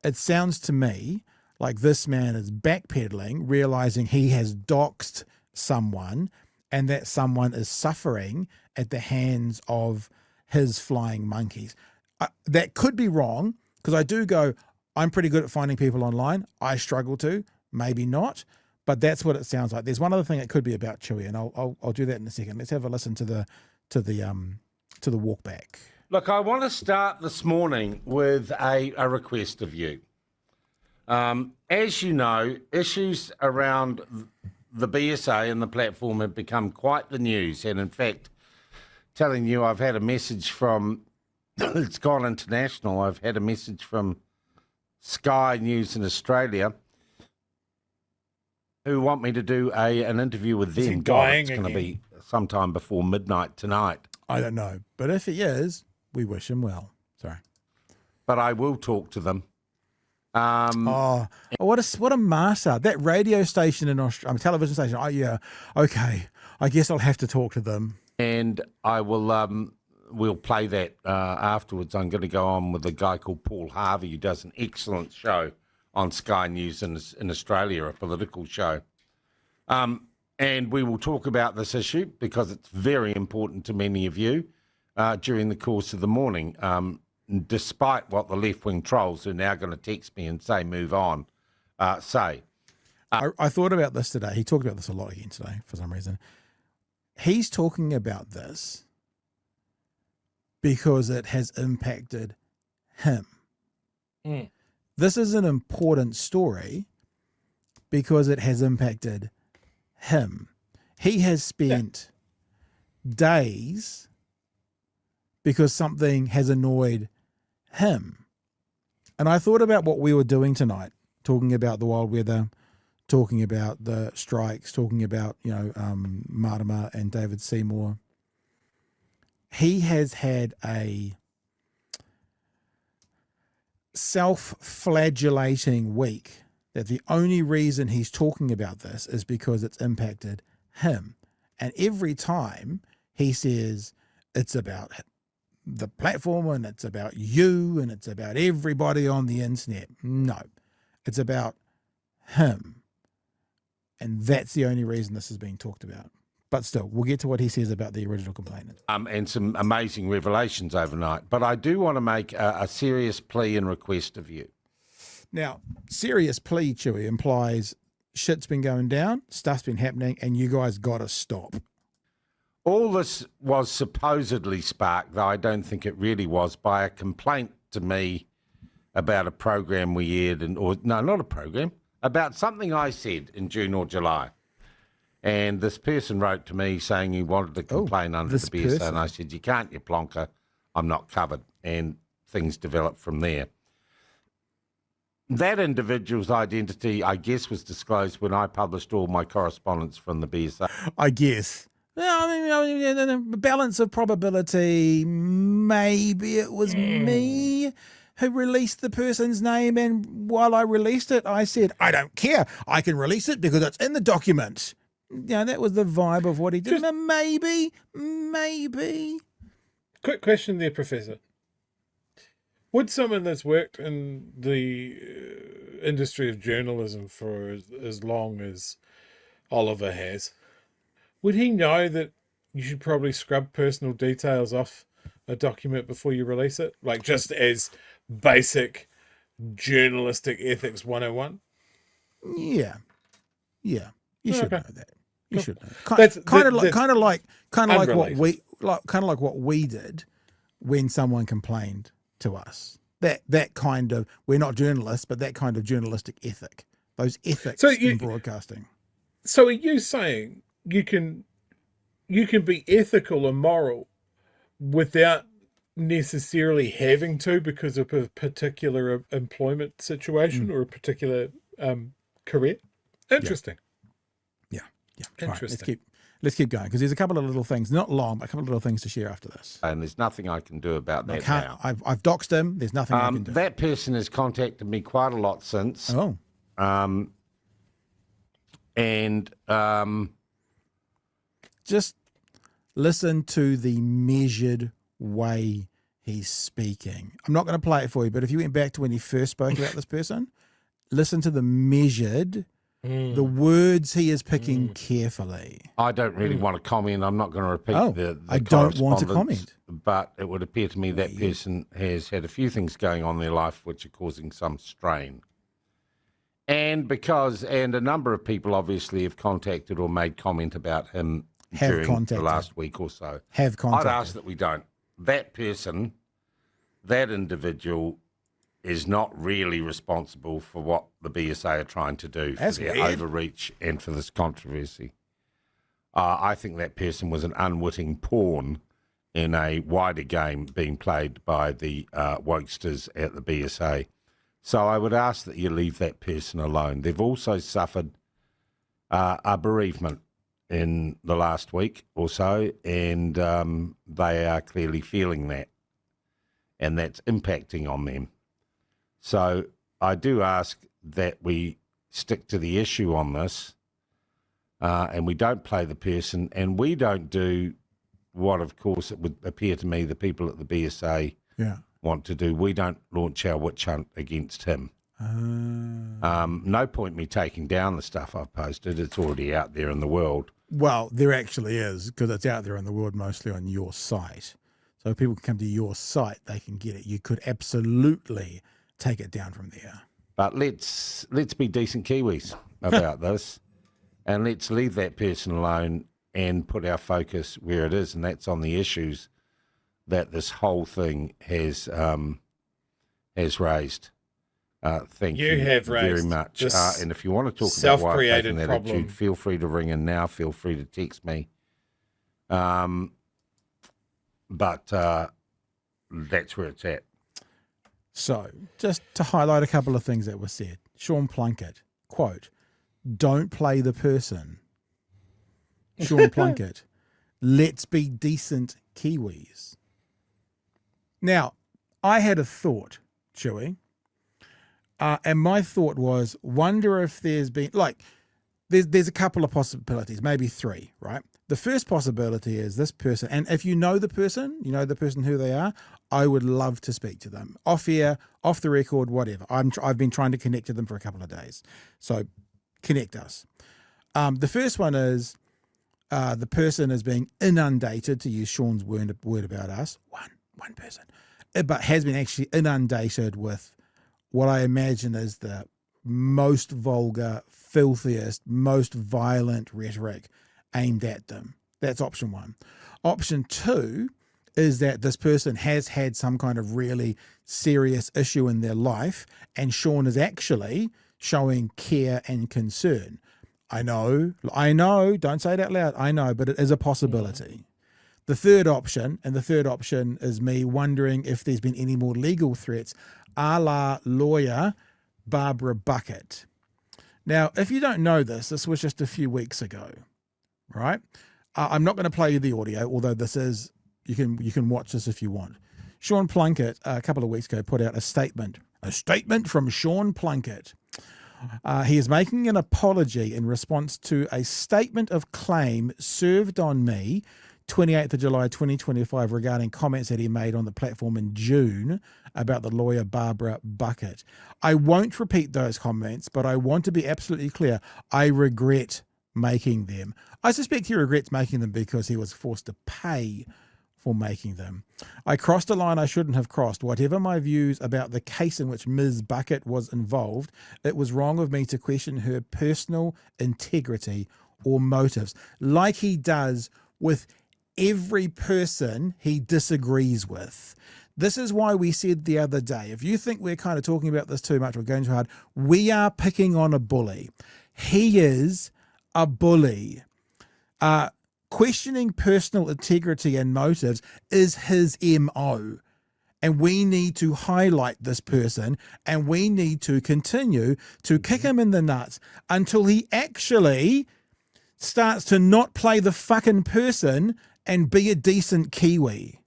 it sounds to me like this man is backpedaling, realizing he has doxed someone and that someone is suffering at the hands of his flying monkeys. That could be wrong, because I do go, I'm pretty good at finding people online. I struggle to, maybe not, but that's what it sounds like. There's one other thing it could be about Chewie, and I'll do that in a second. Let's have a listen to the walk back. Look, I want to start this morning with a request of you. As you know, issues around the BSA and the platform have become quite the news. And in fact, telling you, I've had a message from, it's gone international, I've had a message from Sky News in Australia who want me to do an interview with them. It's going to be sometime before midnight tonight. I don't know. But if he is, we wish him well. Sorry. But I will talk to them. What a master. That radio station in Australia, television station. Oh, yeah. Okay. I guess I'll have to talk to them. And I will, we'll play that afterwards. I'm going to go on with a guy called Paul Harvey, who does an excellent show on Sky News in Australia, a political show. And we will talk about this issue because it's very important to many of you during the course of the morning, despite what the left-wing trolls, who are now going to text me and say, move on, say. I thought about this today. He talked about this a lot again today for some reason. He's talking about this because it has impacted him. Mm. This is an important story because it has impacted him. He has spent days because something has annoyed him. And I thought about what we were doing tonight, talking about the wild weather, talking about the strikes, talking about, Martima and David Seymour. He has had a self-flagellating week that the only reason he's talking about this is because it's impacted him. And every time he says it's about the platform and it's about you and it's about everybody on the internet. No, it's about him. And that's the only reason this is being talked about. But still, we'll get to what he says about the original complainant. And some amazing revelations overnight. But I do want to make a serious plea and request of you. Now, serious plea, Chewie, implies shit's been going down, stuff's been happening, and you guys got to stop. All this was supposedly sparked, though I don't think it really was, by a complaint to me about a program we aired, not a program, about something I said in June or July. And this person wrote to me saying he wanted to complain under the BSA, and I said, you can't, you plonker, I'm not covered. And things developed from there. That individual's identity, I guess, was disclosed when I published all my correspondence from the BSA. I guess. The balance of probability, maybe it was me who released the person's name, and while I released it, I said, I don't care. I can release it because it's in the document. That was the vibe of what he did. Maybe. Quick question there, Professor. Would someone that's worked in the industry of journalism for as long as Oliver has, would he know that you should probably scrub personal details off a document before you release it? Like just as basic journalistic ethics 101? Yeah. You should know that. You should know. Kind of like what we did when someone complained to us. That kind of, we're not journalists, but that kind of journalistic ethic. Those ethics in broadcasting. So are you saying you can be ethical and moral without necessarily having to because of a particular employment situation or a particular career? Interesting. Yeah. Interesting. Right, let's keep going because there's a couple of little things, not long, but a couple of little things to share after this. And there's nothing I can do about that now. I've doxed him. There's nothing I can do. That person has contacted me quite a lot since. Oh. Just listen to the measured way he's speaking. I'm not going to play it for you, but if you went back to when he first spoke about this person, listen to the measured, the words he is picking carefully. I don't really want to comment. I'm not going to repeat the I don't want to correspondence, comment. But it would appear to me that person has had a few things going on in their life which are causing some strain. And a number of people obviously have contacted or made comment about him during the last week or so. Have contacted. I'd ask that we don't. That person, that individual, is not really responsible for what the BSA are trying to do, for their overreach and for this controversy. I think that person was an unwitting pawn in a wider game being played by the wokesters at the BSA. So I would ask that you leave that person alone. They've also suffered a bereavement in the last week or so, and they are clearly feeling that, and that's impacting on them. So I do ask that we stick to the issue on this, and we don't play the person, and we don't do what, of course, it would appear to me the people at the BSA want to do. We don't launch our witch hunt against him. No point me taking down the stuff I've posted. It's already out there in the world. Well, there actually is, because it's out there in the world, mostly on your site. So if people can come to your site, they can get it. You could absolutely take it down from there. But let's be decent Kiwis about this, and let's leave that person alone and put our focus where it is, and that's on the issues that this whole thing has raised. Thank you very much. And if you want to talk about why I've taken that attitude, feel free to ring in now. Feel free to text me. But that's where it's at. So, just to highlight a couple of things that were said. Sean Plunket, quote, "Don't play the person." Sean Plunket, "Let's be decent Kiwis." Now, I had a thought, Chewie, and my thought was, wonder if there's been, there's a couple of possibilities, maybe three, right? The first possibility is this person, and if you know the person who they are, I would love to speak to them. Off air, off the record, whatever. I've been trying to connect to them for a couple of days. So connect us. The first one is the person is being inundated, to use Sean's word about us, one person, but has been actually inundated with what I imagine is the most vulgar, filthiest, most violent rhetoric aimed at them. That's option one. Option two is that this person has had some kind of really serious issue in their life, and Sean is actually showing care and concern. I know, don't say it out loud, I know, but it is a possibility. The third option is me wondering if there's been any more legal threats, a la lawyer Barbara Bucket. Now, if you don't know this was just a few weeks ago, right? I'm not going to play you the audio, although this is, you can watch this if you want. Sean Plunket, a couple of weeks ago, put out a statement from Sean Plunket. He is making an apology in response to a statement of claim served on me 28th of July 2025 regarding comments that he made on the platform in June about the lawyer Barbara Bucket. I won't repeat those comments, but I want to be absolutely clear. I regret making them. I suspect he regrets making them because he was forced to pay for making them. I crossed a line I shouldn't have crossed. Whatever my views about the case in which Ms. Bucket was involved, it was wrong of me to question her personal integrity or motives, like he does with every person he disagrees with. This is why we said the other day, if you think we're kind of talking about this too much or going too hard, we are picking on a bully. He is a bully. Questioning personal integrity and motives is his MO. And we need to highlight this person, and we need to continue to kick him in the nuts until he actually starts to not play the fucking person and be a decent Kiwi.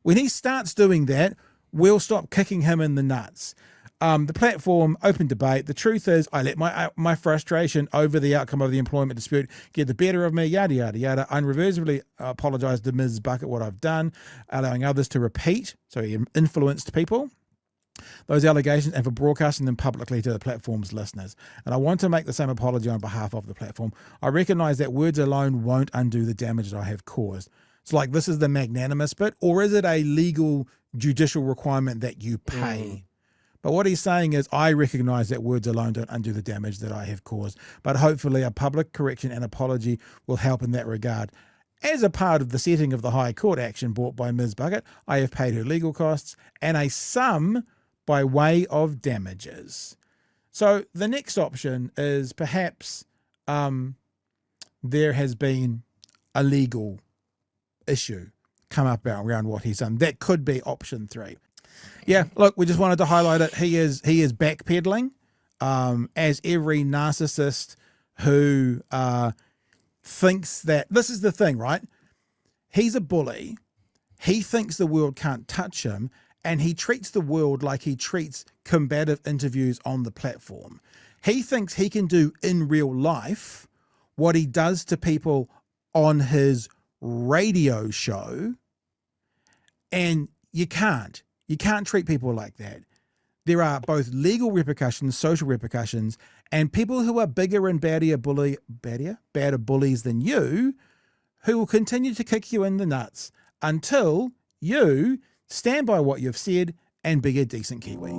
When he starts doing that, we'll stop kicking him in the nuts. The platform, open debate. The truth is, I let my frustration over the outcome of the employment dispute get the better of me, yada, yada, yada. Unreservedly apologise to Ms. Bucket what I've done, allowing others to repeat. So he influenced people. Those allegations and for broadcasting them publicly to the platform's listeners. And I want to make the same apology on behalf of the platform. I recognise that words alone won't undo the damage that I have caused. It's like, this is the magnanimous bit, or is it a legal judicial requirement that you pay? But what he's saying is, I recognise that words alone don't undo the damage that I have caused, but hopefully a public correction and apology will help in that regard. As a part of the setting of the High Court action brought by Ms. Bucket, I have paid her legal costs and a sum by way of damages. So the next option is perhaps there has been a legal issue come up around what he's done. That could be option 3. Yeah, look, we just wanted to highlight it. He is backpedaling, as every narcissist who thinks that, this is the thing, right? He's a bully. He thinks the world can't touch him, and he treats the world like he treats combative interviews on the platform. He thinks he can do in real life what he does to people on his radio show, and you can't. You can't treat people like that. There are both legal repercussions, social repercussions, and people who are bigger and badder bullies than you, who will continue to kick you in the nuts until you stand by what you've said and be a decent Kiwi.